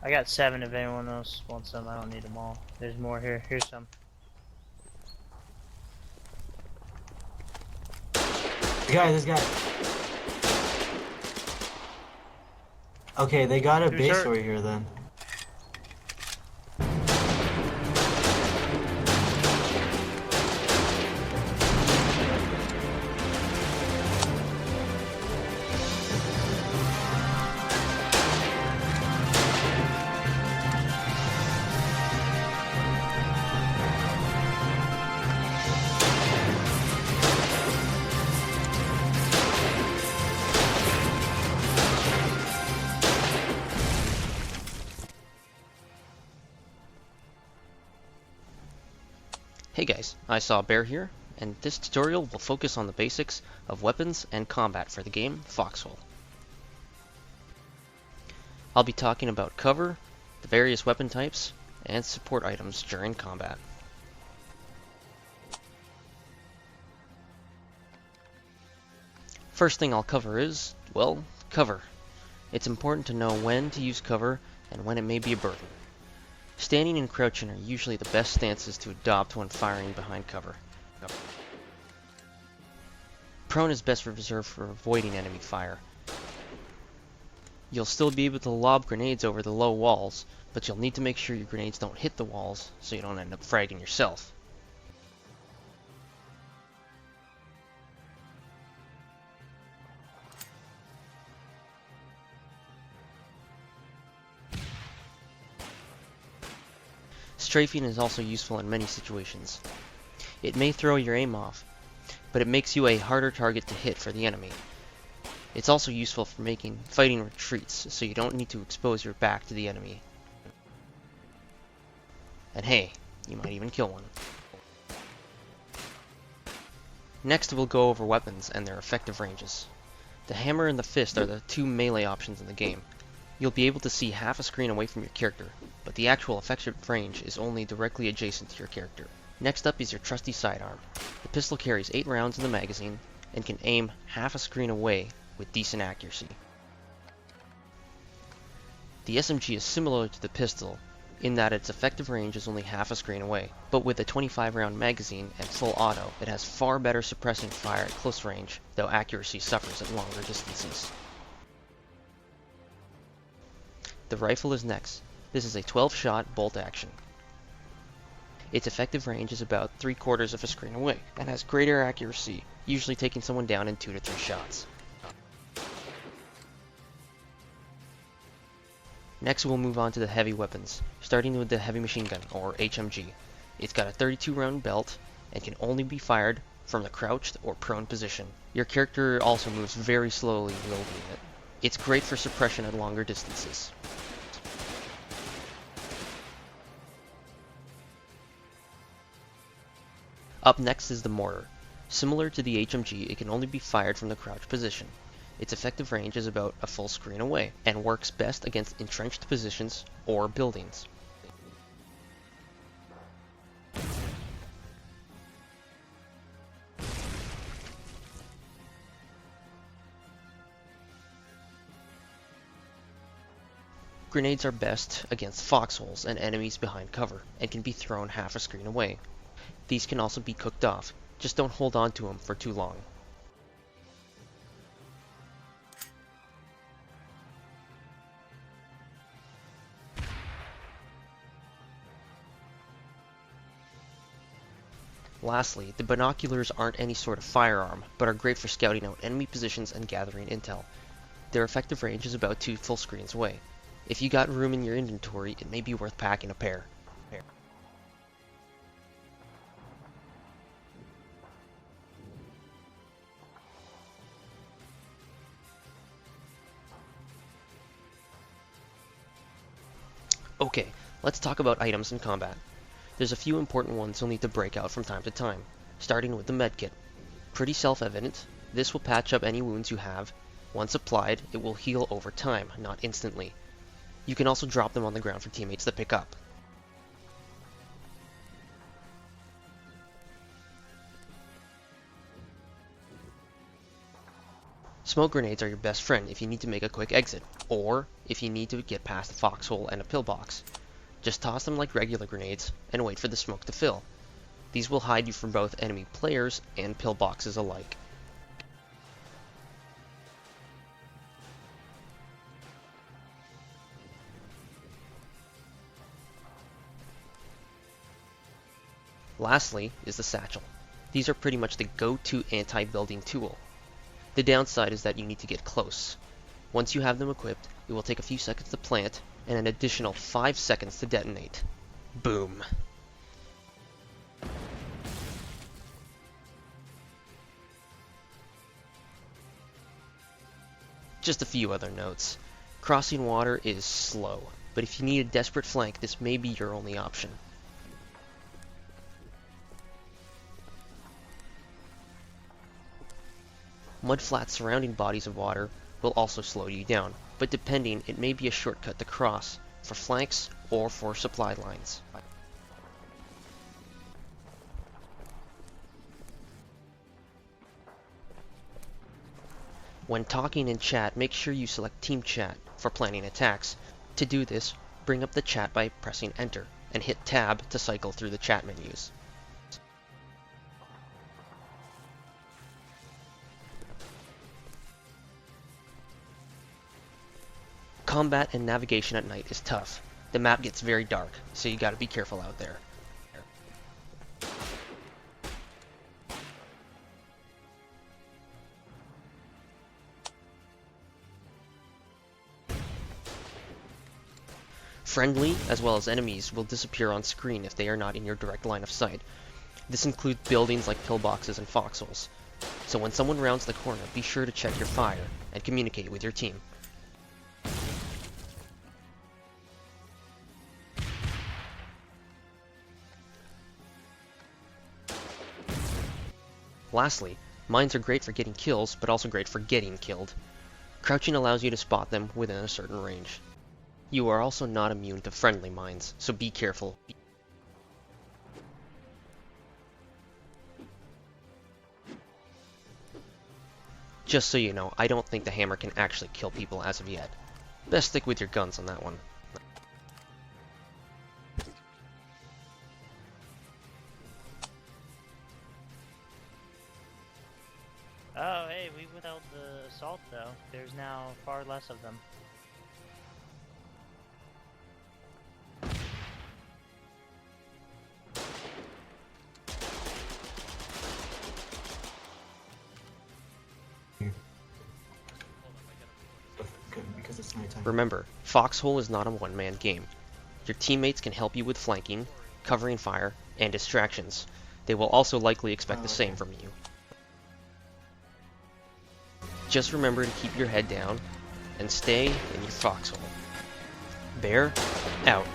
I got 7 if anyone else wants some. I don't need them all. There's more here. Here's some. This guy. Okay, they got a Who's base hurt? over here then. Hey guys, iSawBear here, and this tutorial will focus on the basics of weapons and combat for the game Foxhole. I'll be talking about cover, the various weapon types, and support items during combat. First thing I'll cover is, well, cover. It's important to know when to use cover and when it may be a burden. Standing and crouching are usually the best stances to adopt when firing behind cover. Prone is best reserved for avoiding enemy fire. You'll still be able to lob grenades over the low walls, but you'll need to make sure your grenades don't hit the walls so you don't end up fragging yourself. Strafing is also useful in many situations. It may throw your aim off, but it makes you a harder target to hit for the enemy. It's also useful for making fighting retreats, so you don't need to expose your back to the enemy. And hey, you might even kill one. Next we'll go over weapons and their effective ranges. The hammer and the fist are the two melee options in the game. You'll be able to see half a screen away from your character, but the actual effective range is only directly adjacent to your character. Next up is your trusty sidearm. The pistol carries 8 rounds in the magazine and can aim half a screen away with decent accuracy. The SMG is similar to the pistol in that its effective range is only half a screen away, but with a 25 round magazine and full auto, it has far better suppressing fire at close range, though accuracy suffers at longer distances. The rifle is next. This is a 12-shot bolt action. Its effective range is about 3/4 of a screen away, and has greater accuracy, usually taking someone down in 2 to 3 shots. Next we'll move on to the heavy weapons, starting with the heavy machine gun, or HMG. It's got a 32 round belt, and can only be fired from the crouched or prone position. Your character also moves very slowly wielding it. It's great for suppression at longer distances. Up next is the mortar. Similar to the HMG, it can only be fired from the crouch position. Its effective range is about a full screen away, and works best against entrenched positions or buildings. Grenades are best against foxholes and enemies behind cover, and can be thrown half a screen away. These can also be cooked off, just don't hold on to them for too long. Lastly, the binoculars aren't any sort of firearm, but are great for scouting out enemy positions and gathering intel. Their effective range is about 2 full screens away. If you got room in your inventory, it may be worth packing a pair. Okay, let's talk about items in combat. There's a few important ones you'll need to break out from time to time, starting with the medkit. Pretty self-evident, this will patch up any wounds you have. Once applied, it will heal over time, not instantly. You can also drop them on the ground for teammates to pick up. Smoke grenades are your best friend if you need to make a quick exit, or if you need to get past a foxhole and a pillbox. Just toss them like regular grenades and wait for the smoke to fill. These will hide you from both enemy players and pillboxes alike. Lastly is the satchel. These are pretty much the go-to anti-building tool. The downside is that you need to get close. Once you have them equipped, it will take a few seconds to plant and an additional 5 seconds to detonate. Boom. Just a few other notes. Crossing water is slow, but if you need a desperate flank, this may be your only option. Mudflats surrounding bodies of water will also slow you down, but depending, it may be a shortcut to cross, for flanks or for supply lines. When talking in chat, make sure you select Team Chat for planning attacks. To do this, bring up the chat by pressing Enter, and hit Tab to cycle through the chat menus. Combat and navigation at night is tough. The map gets very dark, so you gotta be careful out there. Friendly, as well as enemies, will disappear on screen if they are not in your direct line of sight. This includes buildings like pillboxes and foxholes. So when someone rounds the corner, be sure to check your fire and communicate with your team. Lastly, mines are great for getting kills, but also great for getting killed. Crouching allows you to spot them within a certain range. You are also not immune to friendly mines, so be careful. Just so you know, I don't think the hammer can actually kill people as of yet. Best stick with your guns on that one. Oh, hey, we withheld the assault though. There's now far less of them. Because it's nighttime. Remember, Foxhole is not a one-man game. Your teammates can help you with flanking, covering fire, and distractions. They will also likely expect the same from you. Just remember to keep your head down and stay in your foxhole. Bear, out.